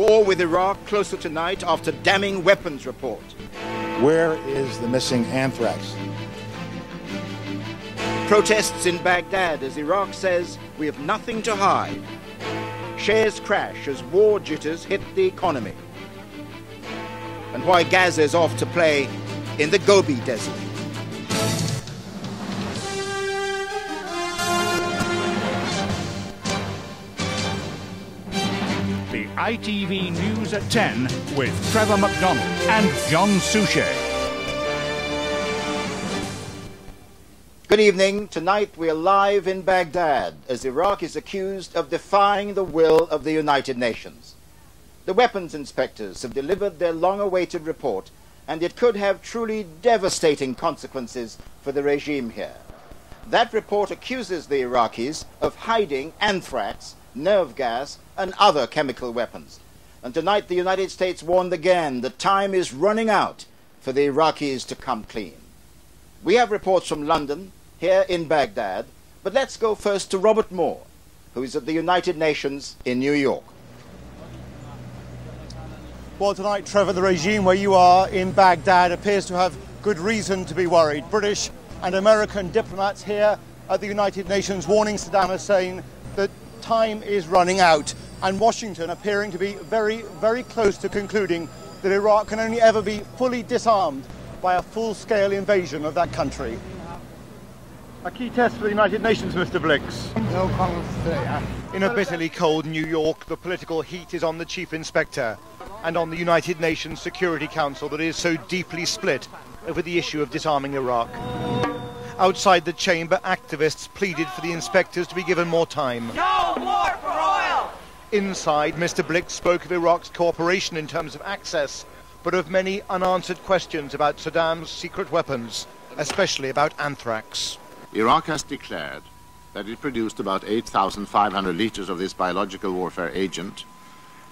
war with Iraq closer tonight after damning weapons report. Where is the missing anthrax? Protests in Baghdad as Iraq says we have nothing to hide. Shares crash as war jitters hit the economy. And why Gaza is off to play in the Gobi Desert. The ITV News at 10 with Trevor McDonald and John Suchet. Good evening. Tonight we are live in Baghdad as Iraq is accused of defying the will of the United Nations. The weapons inspectors have delivered their long-awaited report, and it could have truly devastating consequences for the regime here. That report accuses the Iraqis of hiding anthrax, nerve gas, and other chemical weapons. And tonight the United States warned again that time is running out for the Iraqis to come clean. We have reports from London, here in Baghdad, but let's go first to Robert Moore, who is at the United Nations in New York. Well, tonight, Trevor, the regime where you are in Baghdad appears to have good reason to be worried. British and American diplomats here at the United Nations warning Saddam Hussein that time is running out, and Washington appearing to be very, very close to concluding that Iraq can only ever be fully disarmed by a full-scale invasion of that country. A key test for the United Nations, Mr. Blix. No comments today. In a bitterly cold New York, the political heat is on the Chief Inspector and on the United Nations Security Council that is so deeply split over the issue of disarming Iraq. Outside the chamber, activists pleaded for the inspectors to be given more time. No more for oil! Inside, Mr. Blix spoke of Iraq's cooperation in terms of access, but of many unanswered questions about Saddam's secret weapons, especially about anthrax. Iraq has declared that it produced about 8,500 liters of this biological warfare agent,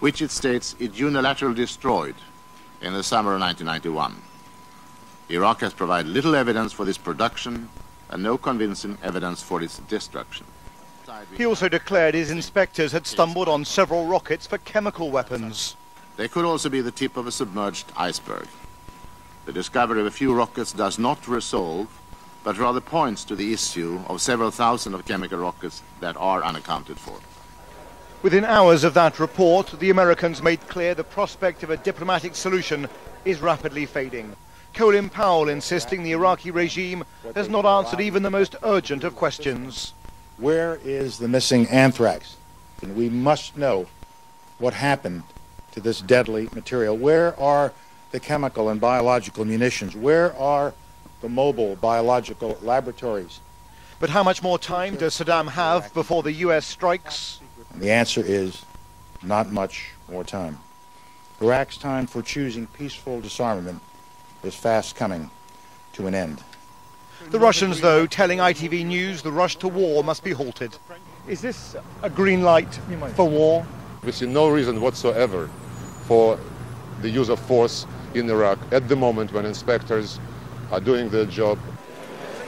which it states it unilaterally destroyed in the summer of 1991. Iraq has provided little evidence for this production and no convincing evidence for its destruction. He also declared his inspectors had stumbled on several rockets for chemical weapons. They could also be the tip of a submerged iceberg. The discovery of a few rockets does not resolve, but rather points to the issue of several thousand of chemical rockets that are unaccounted for. Within hours of that report, the Americans made clear the prospect of a diplomatic solution is rapidly fading. Colin Powell insisting the Iraqi regime has not answered even the most urgent of questions. Where is the missing anthrax? And we must know what happened to this deadly material. Where are the chemical and biological munitions? Where are the mobile biological laboratories? But how much more time does Saddam have before the US strikes? And the answer is not much more time. Iraq's time for choosing peaceful disarmament is fast coming to an end. The Russians, though, telling ITV News the rush to war must be halted. Is this a green light for war? We see no reason whatsoever for the use of force in Iraq at the moment when inspectors are doing their job.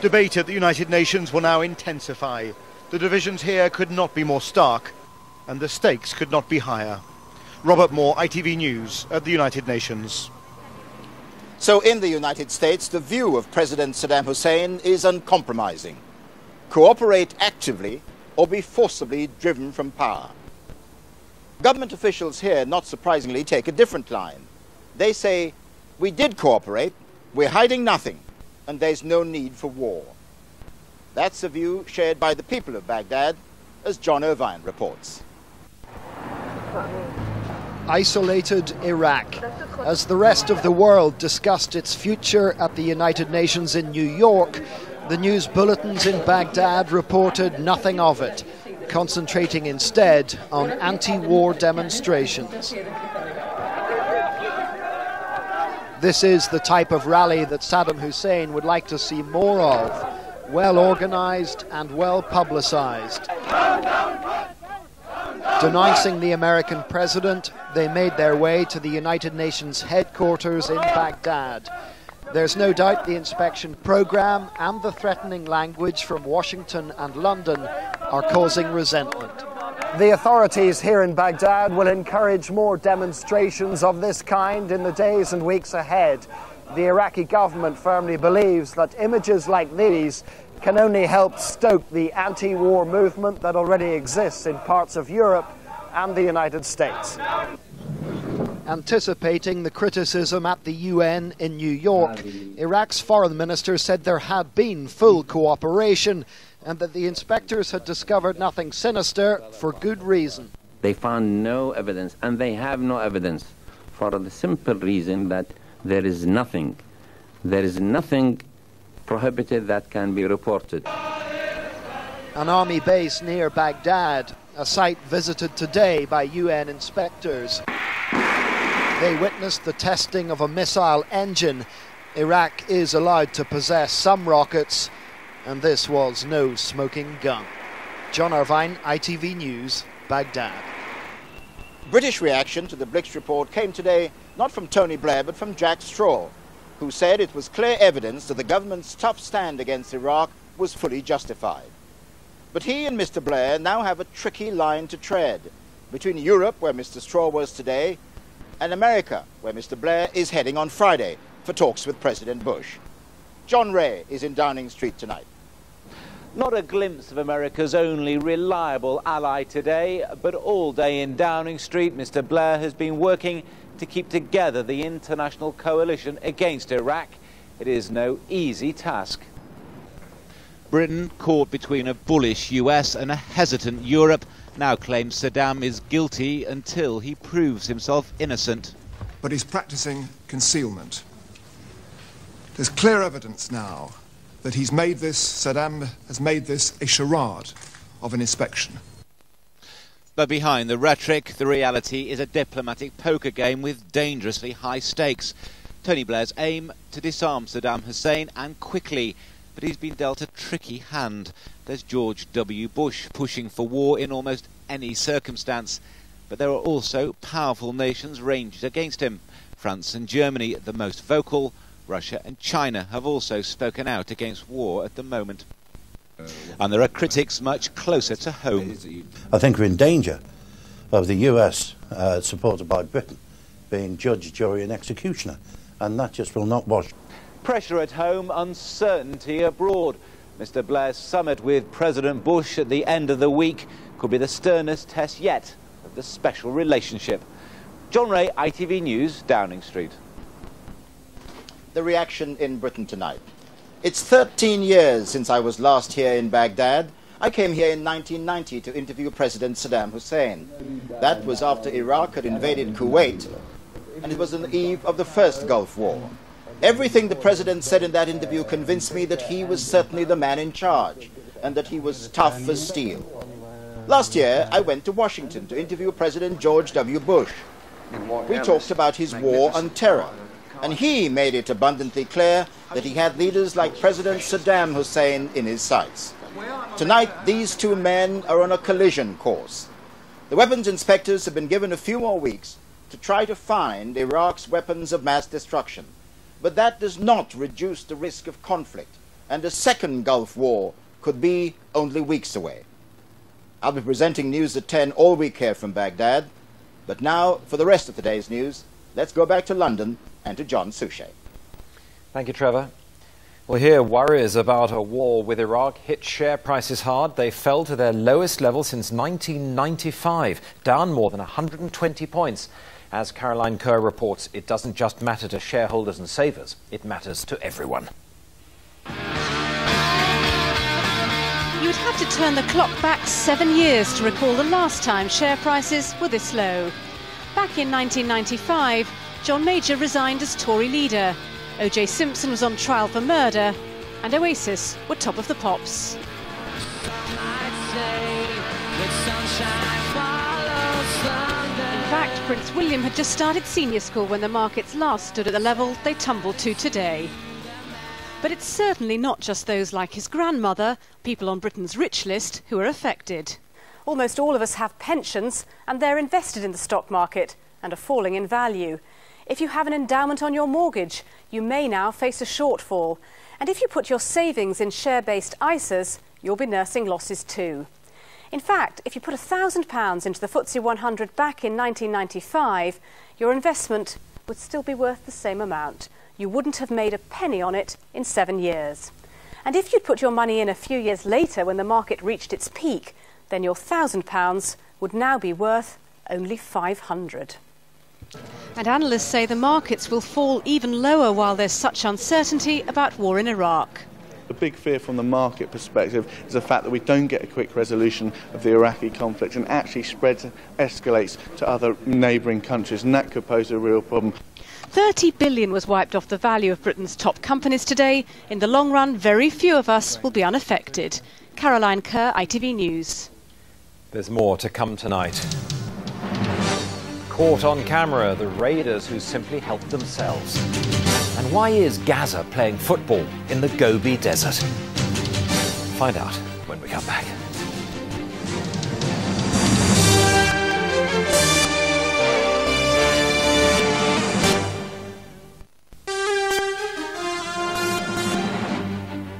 Debate at the United Nations will now intensify. The divisions here could not be more stark, and the stakes could not be higher. Robert Moore, ITV News at the United Nations. So in the United States, the view of President Saddam Hussein is uncompromising. Cooperate actively or be forcibly driven from power. Government officials here, not surprisingly, take a different line. They say, we did cooperate, we're hiding nothing, and there's no need for war. That's a view shared by the people of Baghdad, as John Irvine reports. Isolated Iraq. As the rest of the world discussed its future at the United Nations in New York, the news bulletins in Baghdad reported nothing of it, concentrating instead on anti-war demonstrations. This is the type of rally that Saddam Hussein would like to see more of, well organized and well publicized. Denouncing the American president, they made their way to the United Nations headquarters in Baghdad. There's no doubt the inspection program and the threatening language from Washington and London are causing resentment. The authorities here in Baghdad will encourage more demonstrations of this kind in the days and weeks ahead. The Iraqi government firmly believes that images like these can only help stoke the anti-war movement that already exists in parts of Europe and the United States. Anticipating the criticism at the UN in New York, Iraq's foreign minister said there had been full cooperation and that the inspectors had discovered nothing sinister for good reason. They found no evidence, and they have no evidence, for the simple reason that there is nothing prohibited that can be reported. An army base near Baghdad, a site visited today by UN inspectors. They witnessed the testing of a missile engine. Iraq is allowed to possess some rockets, and this was no smoking gun. John Irvine, ITV News, Baghdad. British reaction to the Blix report came today not from Tony Blair but from Jack Straw, who said it was clear evidence that the government's tough stand against Iraq was fully justified. But he and Mr. Blair now have a tricky line to tread between Europe, where Mr. Straw was today, and America, where Mr. Blair is heading on Friday for talks with President Bush. John Ray is in Downing Street tonight. Not a glimpse of America's only reliable ally today, but all day in Downing Street, Mr. Blair has been working to keep together the international coalition against Iraq. It is no easy task. Britain, caught between a bullish US and a hesitant Europe, now claims Saddam is guilty until he proves himself innocent. But he's practicing concealment. There's clear evidence now that Saddam has made this a charade of an inspection. But behind the rhetoric, the reality is a diplomatic poker game with dangerously high stakes. Tony Blair's aim to disarm Saddam Hussein, and quickly, but he's been dealt a tricky hand. There's George W. Bush pushing for war in almost any circumstance, but there are also powerful nations ranged against him. France and Germany, the most vocal. Russia and China have also spoken out against war at the moment. And there are critics much closer to home. I think we're in danger of the US, supported by Britain, being judge, jury and executioner, and that just will not wash. Pressure at home, uncertainty abroad. Mr. Blair's summit with President Bush at the end of the week could be the sternest test yet of the special relationship. John Ray, ITV News, Downing Street. The reaction in Britain tonight. It's 13 years since I was last here in Baghdad. I came here in 1990 to interview President Saddam Hussein. That was after Iraq had invaded Kuwait, and it was on the eve of the first Gulf War. Everything the president said in that interview convinced me that he was certainly the man in charge, and that he was tough as steel. Last year, I went to Washington to interview President George W. Bush. We talked about his war on terror, and he made it abundantly clear that he had leaders like President Saddam Hussein in his sights. Tonight, these two men are on a collision course. The weapons inspectors have been given a few more weeks to try to find Iraq's weapons of mass destruction. But that does not reduce the risk of conflict, and a second Gulf War could be only weeks away. I'll be presenting news at 10 all week here from Baghdad. But now, for the rest of today's news, let's go back to London and to John Suchet. Thank you, Trevor. Well, here, worries about a war with Iraq hit share prices hard. They fell to their lowest level since 1995, down more than 120 points. As Caroline Kerr reports, it doesn't just matter to shareholders and savers, it matters to everyone. You'd have to turn the clock back 7 years to recall the last time share prices were this low. Back in 1995, John Major resigned as Tory leader. O.J. Simpson was on trial for murder, and Oasis were top of the pops. In fact, Prince William had just started senior school when the markets last stood at the level they tumbled to today. But it's certainly not just those like his grandmother, people on Britain's rich list, who are affected. Almost all of us have pensions, and they're invested in the stock market and are falling in value. If you have an endowment on your mortgage, you may now face a shortfall. And if you put your savings in share-based ISAs, you'll be nursing losses too. In fact, if you put £1,000 into the FTSE 100 back in 1995, your investment would still be worth the same amount. You wouldn't have made a penny on it in 7 years. And if you'd put your money in a few years later when the market reached its peak, then your £1,000 would now be worth only £500. And analysts say the markets will fall even lower while there's such uncertainty about war in Iraq. The big fear from the market perspective is the fact that we don't get a quick resolution of the Iraqi conflict and actually escalates to other neighbouring countries, and that could pose a real problem. 30 billion was wiped off the value of Britain's top companies today. In the long run, very few of us will be unaffected. Caroline Kerr, ITV News. There's more to come tonight. Caught on camera, the raiders who simply helped themselves. And why is Gaza playing football in the Gobi Desert? Find out when we come back.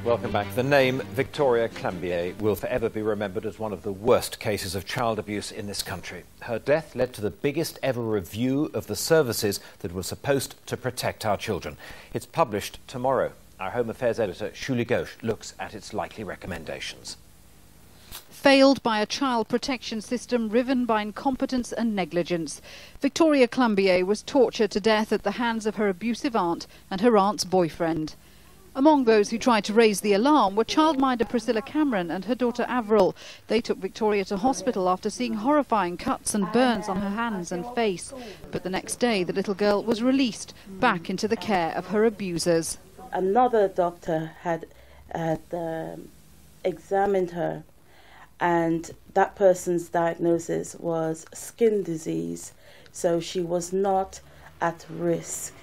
Welcome back. The name Victoria Clambier will forever be remembered as one of the worst cases of child abuse in this country. Her death led to the biggest ever review of the services that were supposed to protect our children. It's published tomorrow. Our Home Affairs editor, Shuli Ghosh, looks at its likely recommendations. Failed by a child protection system riven by incompetence and negligence. Victoria Clambier was tortured to death at the hands of her abusive aunt and her aunt's boyfriend. Among those who tried to raise the alarm were childminder Priscilla Cameron and her daughter Avril. They took Victoria to hospital after seeing horrifying cuts and burns on her hands and face. But the next day, the little girl was released back into the care of her abusers. Another doctor had examined her, and that person's diagnosis was skin disease, so she was not at risk.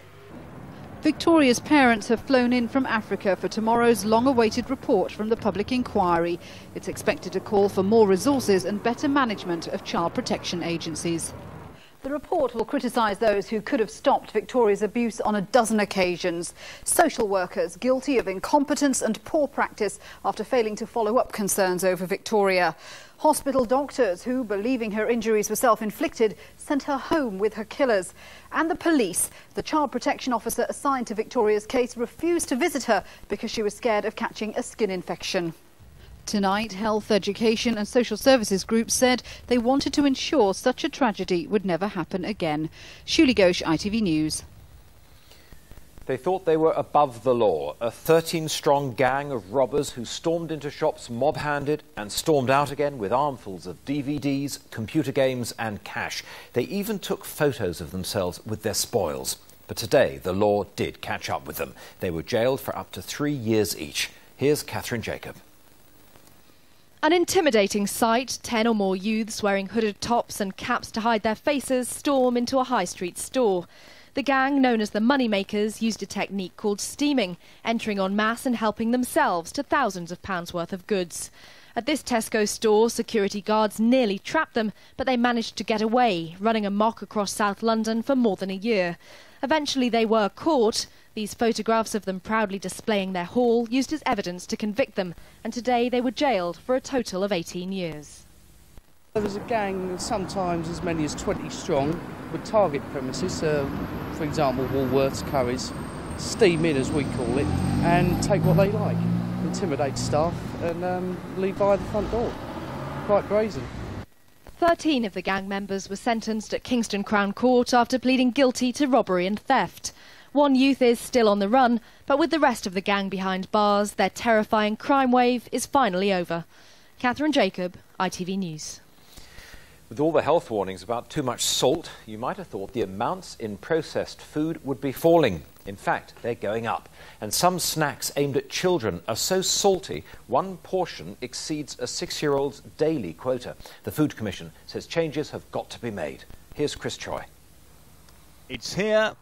Victoria's parents have flown in from Africa for tomorrow's long-awaited report from the public inquiry. It's expected to call for more resources and better management of child protection agencies. The report will criticise those who could have stopped Victoria's abuse on a dozen occasions. Social workers guilty of incompetence and poor practice after failing to follow up concerns over Victoria. Hospital doctors who, believing her injuries were self-inflicted, sent her home with her killers. And the police. The child protection officer assigned to Victoria's case refused to visit her because she was scared of catching a skin infection. Tonight, health, education and social services groups said they wanted to ensure such a tragedy would never happen again. Shuli Ghosh, ITV News. They thought they were above the law. A 13-strong gang of robbers who stormed into shops mob-handed and stormed out again with armfuls of DVDs, computer games and cash. They even took photos of themselves with their spoils. But today, the law did catch up with them. They were jailed for up to 3 years each. Here's Catherine Jacob. An intimidating sight, 10 or more youths wearing hooded tops and caps to hide their faces storm into a high street store. The gang, known as the Moneymakers, used a technique called steaming, entering en masse and helping themselves to thousands of pounds worth of goods. At this Tesco store, security guards nearly trapped them, but they managed to get away, running amok across South London for more than a year. Eventually they were caught. These photographs of them proudly displaying their haul used as evidence to convict them, and today they were jailed for a total of 18 years. There was a gang, sometimes as many as 20 strong, would target premises, for example Woolworths, Currys, steam in as we call it, and take what they like, intimidate staff and leave via the front door. Quite brazen. 13 of the gang members were sentenced at Kingston Crown Court after pleading guilty to robbery and theft. One youth is still on the run, but with the rest of the gang behind bars, their terrifying crime wave is finally over. Catherine Jacob, ITV News. With all the health warnings about too much salt, you might have thought the amounts in processed food would be falling. In fact, they're going up. And some snacks aimed at children are so salty, one portion exceeds a 6-year-old's daily quota. The Food Commission says changes have got to be made. Here's Chris Troy. It's here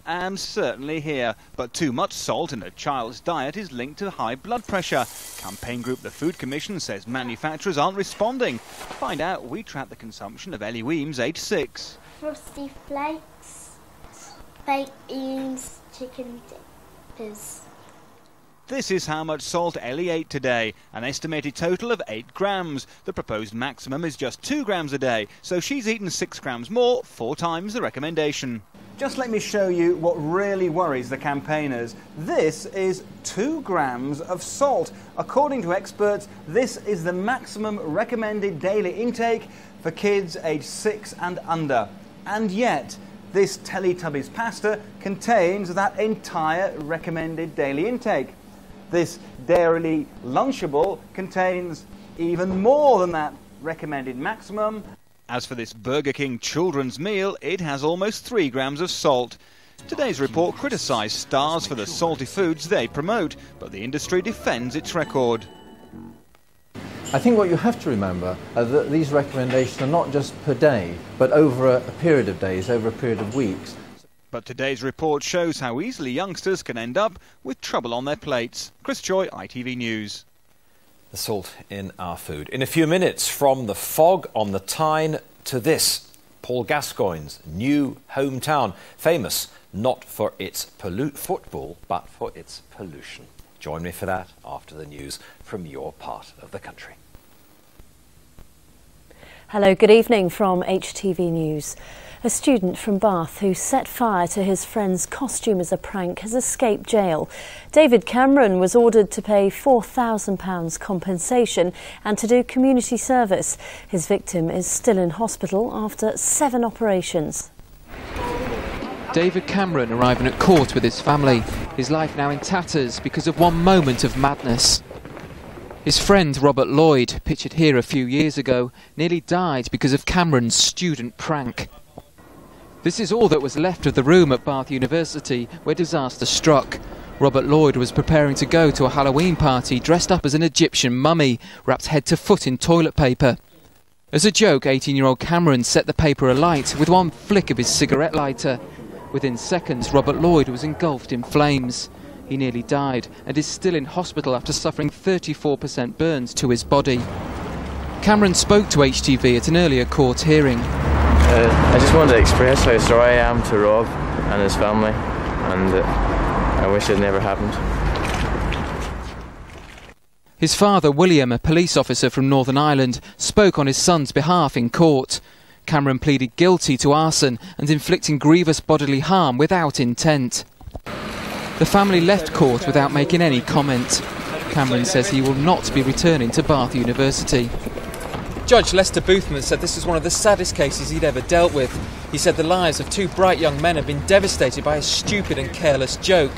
and certainly here, but too much salt in a child's diet is linked to high blood pressure. Campaign group The Food Commission says manufacturers aren't responding. To find out, we tracked the consumption of Ellie Weems, aged 6. Frosty Flakes, baked beans, chicken dippers. This is how much salt Ellie ate today, an estimated total of 8 grams. The proposed maximum is just 2 grams a day, so she's eaten 6 grams more, 4 times the recommendation. Just let me show you what really worries the campaigners. This is 2 grams of salt. According to experts, this is the maximum recommended daily intake for kids aged 6 and under. And yet, this Teletubbies pasta contains that entire recommended daily intake. This Dairyly Lunchable contains even more than that recommended maximum. As for this Burger King children's meal, it has almost 3 grams of salt. Today's report criticised Stars for the salty foods they promote, but the industry defends its record. I think what you have to remember are that these recommendations are not just per day, but over a period of days, over a period of weeks. But today's report shows how easily youngsters can end up with trouble on their plates. Chris Joy, ITV News. The salt in our food. In a few minutes, from the fog on the Tyne to this, Paul Gascoigne's new hometown, famous not for its football, but for its pollution. Join me for that after the news from your part of the country. Hello, good evening from HTV News. A student from Bath who set fire to his friend's costume as a prank has escaped jail. David Cameron was ordered to pay £4,000 compensation and to do community service. His victim is still in hospital after 7 operations. David Cameron arriving at court with his family. His life now in tatters because of one moment of madness. His friend Robert Lloyd, pictured here a few years ago, nearly died because of Cameron's student prank. This is all that was left of the room at Bath University where disaster struck. Robert Lloyd was preparing to go to a Halloween party dressed up as an Egyptian mummy, wrapped head to foot in toilet paper. As a joke, 18-year-old Cameron set the paper alight with one flick of his cigarette lighter. Within seconds, Robert Lloyd was engulfed in flames. He nearly died and is still in hospital after suffering 34% burns to his body. Cameron spoke to HTV at an earlier court hearing. I just wanted to express how sorry I am to Rob and his family, and I wish it never happened. His father, William, a police officer from Northern Ireland, spoke on his son's behalf in court. Cameron pleaded guilty to arson and inflicting grievous bodily harm without intent. The family left court without making any comment. Cameron says he will not be returning to Bath University. Judge Lester Boothman said this was one of the saddest cases he'd ever dealt with. He said the lives of 2 bright young men had been devastated by a stupid and careless joke.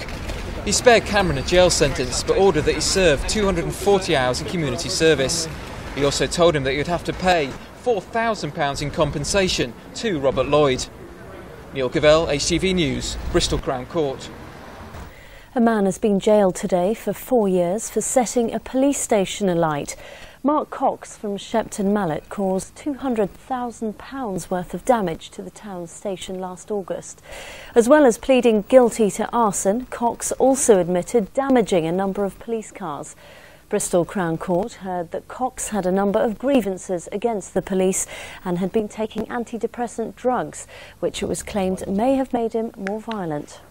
He spared Cameron a jail sentence, but ordered that he serve 240 hours in community service. He also told him that he would have to pay £4,000 in compensation to Robert Lloyd. Neil Cavell, HTV News, Bristol Crown Court. A man has been jailed today for 4 years for setting a police station alight. Mark Cox from Shepton Mallet caused £200,000 worth of damage to the town station last August. As well as pleading guilty to arson, Cox also admitted damaging a number of police cars. Bristol Crown Court heard that Cox had a number of grievances against the police and had been taking antidepressant drugs, which it was claimed may have made him more violent.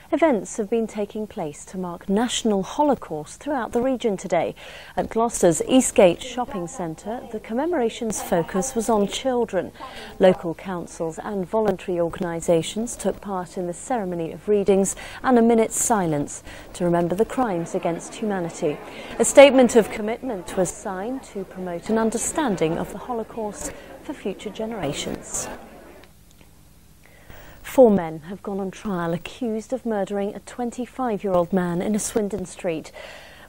Events have been taking place to mark National Holocaust throughout the region today. At Gloucester's Eastgate Shopping Centre, the commemoration's focus was on children. Local councils and voluntary organisations took part in the ceremony of readings and a minute's silence to remember the crimes against humanity. A statement of commitment was signed to promote an understanding of the Holocaust for future generations. 4 men have gone on trial accused of murdering a 25-year-old man in a Swindon street.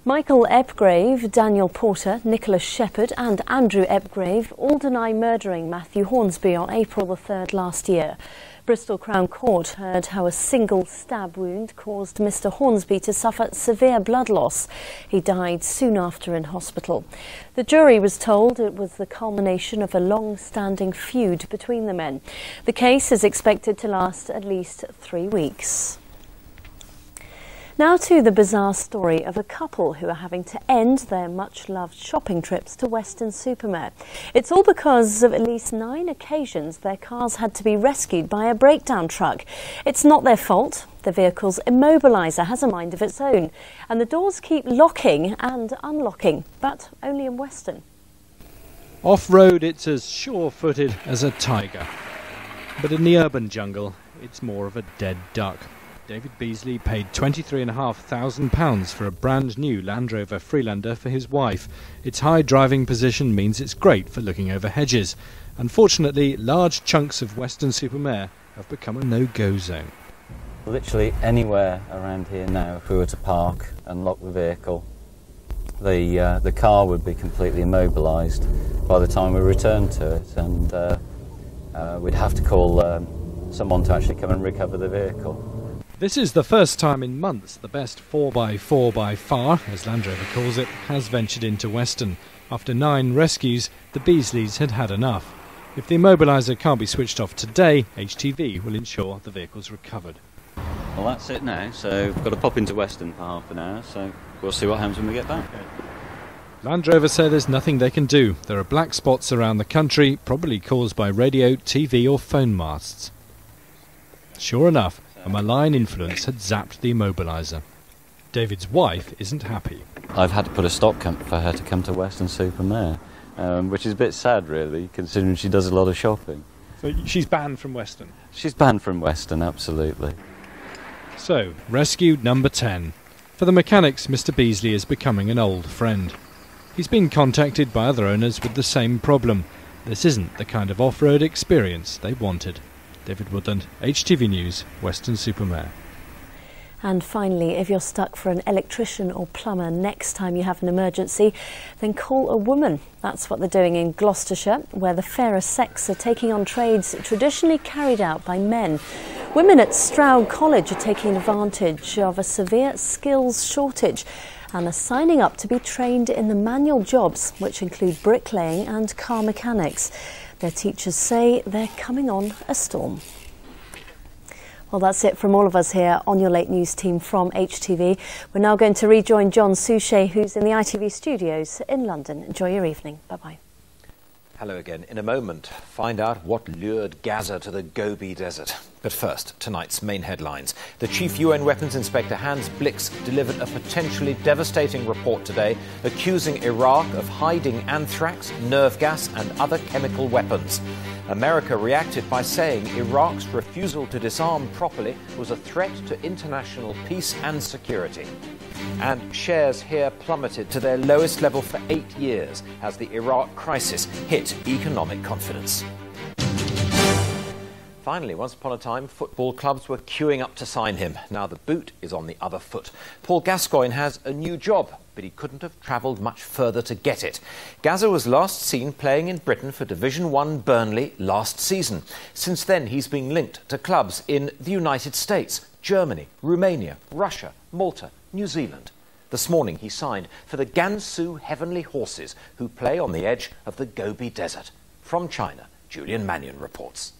Michael Epgrave, Daniel Porter, Nicholas Shepherd and Andrew Epgrave all deny murdering Matthew Hornsby on April the 3rd last year. Bristol Crown Court heard how a single stab wound caused Mr Hornsby to suffer severe blood loss. He died soon after in hospital. The jury was told it was the culmination of a long-standing feud between the men. The case is expected to last at least 3 weeks. Now to the bizarre story of a couple who are having to end their much-loved shopping trips to Weston-super-Mare. It's all because of at least 9 occasions their cars had to be rescued by a breakdown truck. It's not their fault. The vehicle's immobiliser has a mind of its own, and the doors keep locking and unlocking, but only in Weston. Off-road, it's as sure-footed as a tiger. But in the urban jungle, it's more of a dead duck. David Beasley paid £23,500 for a brand new Land Rover Freelander for his wife. Its high driving position means it's great for looking over hedges. Unfortunately, large chunks of Weston-super-Mare have become a no-go zone. Literally anywhere around here now, if we were to park and lock the vehicle, the car would be completely immobilised by the time we return to it, and we'd have to call someone to actually come and recover the vehicle. This is the first time in months the best 4x4 by far, as Land Rover calls it, has ventured into Weston. After 9 rescues, the Beasleys had had enough. If the immobiliser can't be switched off today, HTV will ensure the vehicle's recovered. Well, that's it now, so we've got to pop into Weston for half an hour, so we'll see what happens when we get back. Land Rover say there's nothing they can do. There are black spots around the country, probably caused by radio, TV or phone masts. Sure enough, a malign influence had zapped the immobiliser. David's wife isn't happy. I've had to put a stop for her to come to Weston-super-Mare, which is a bit sad really, considering she does a lot of shopping. So she's banned from Weston? She's banned from Weston, absolutely. So, rescue number 10. For the mechanics, Mr. Beasley is becoming an old friend. He's been contacted by other owners with the same problem. This isn't the kind of off-road experience they wanted. David Woodland, HTV News, Weston-super-Mare. And finally, if you're stuck for an electrician or plumber next time you have an emergency, then call a woman. That's what they're doing in Gloucestershire, where the fairer sex are taking on trades traditionally carried out by men. Women at Stroud College are taking advantage of a severe skills shortage and are signing up to be trained in the manual jobs, which include bricklaying and car mechanics. Their teachers say they're coming on a storm. Well, that's it from all of us here on your late news team from HTV. We're now going to rejoin John Suchet, who's in the ITV studios in London. Enjoy your evening. Bye-bye. Hello again. In a moment, find out what lured Gaza to the Gobi Desert. But first, tonight's main headlines. The Chief UN Weapons Inspector Hans Blix delivered a potentially devastating report today, accusing Iraq of hiding anthrax, nerve gas and other chemical weapons. America reacted by saying Iraq's refusal to disarm properly was a threat to international peace and security. And shares here plummeted to their lowest level for 8 years as the Iraq crisis hit economic confidence. Finally, once upon a time, football clubs were queuing up to sign him. Now the boot is on the other foot. Paul Gascoigne has a new job, but he couldn't have travelled much further to get it. Gazza was last seen playing in Britain for Division 1 Burnley last season. Since then, he's been linked to clubs in the United States, Germany, Romania, Russia, Malta, New Zealand. This morning he signed for the Gansu Heavenly Horses, who play on the edge of the Gobi Desert. From China, Julian Mannion reports.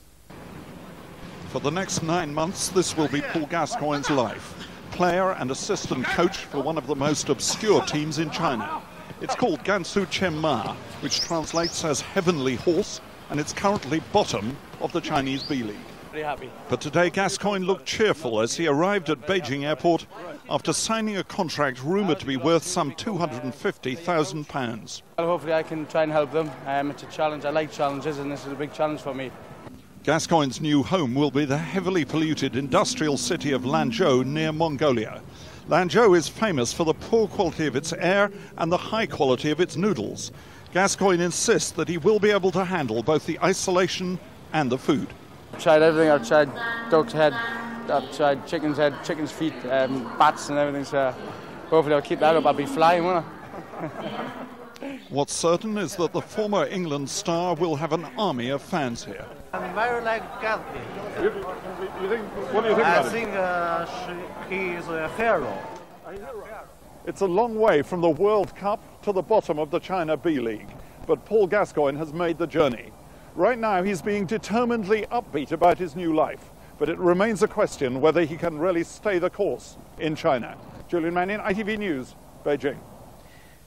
For the next 9 months, this will be Paul Gascoigne's life. Player and assistant coach for one of the most obscure teams in China. It's called Gansu Chenma, which translates as Heavenly Horse, and it's currently bottom of the Chinese B-League. Pretty happy. But today Gascoigne looked cheerful as he arrived at Beijing Airport after signing a contract rumoured to be worth some £250,000. Well, hopefully I can try and help them. It's a challenge. I like challenges, and this is a big challenge for me. Gascoigne's new home will be the heavily polluted industrial city of Lanzhou near Mongolia. Lanzhou is famous for the poor quality of its air and the high quality of its noodles. Gascoigne insists that he will be able to handle both the isolation and the food. I've tried everything. I've tried duck's head, I've tried chicken's head, chicken's feet, bats and everything, so hopefully I'll keep that up. I'll be flying, won't I? What's certain is that the former England star will have an army of fans here. I'm very like Gatsby. What do you think about it? I think he is a hero. It's a long way from the World Cup to the bottom of the China B-League, but Paul Gascoigne has made the journey. Right now he's being determinedly upbeat about his new life, but it remains a question whether he can really stay the course in China. Julian Mannion, ITV News, Beijing.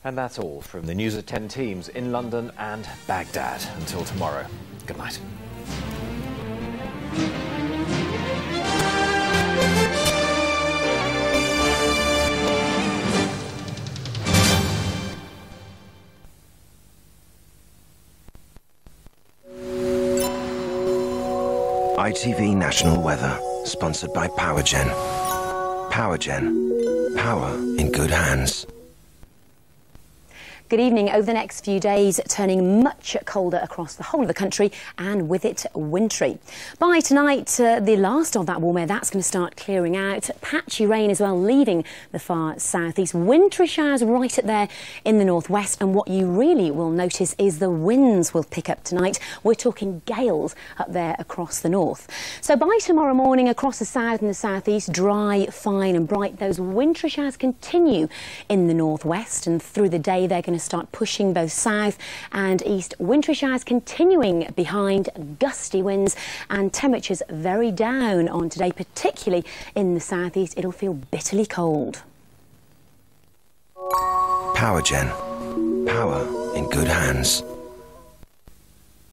And that's all from the News at 10 teams in London and Baghdad. Until tomorrow, good night. ITV National Weather, sponsored by Powergen. Powergen. Power in good hands. Good evening. Over the next few days, turning much colder across the whole of the country and with it wintry. By tonight, the last of that warm air, that's going to start clearing out. Patchy rain as well, leaving the far southeast. Wintry showers right up there in the northwest. And what you really will notice is the winds will pick up tonight. We're talking gales up there across the north. So by tomorrow morning, across the south and the southeast, dry, fine and bright. Those wintry showers continue in the northwest, and through the day they're going to start pushing both south and east. Wintry showers continuing behind, gusty winds and temperatures very down on today, particularly in the southeast. It'll feel bitterly cold. Powergen. Power in good hands.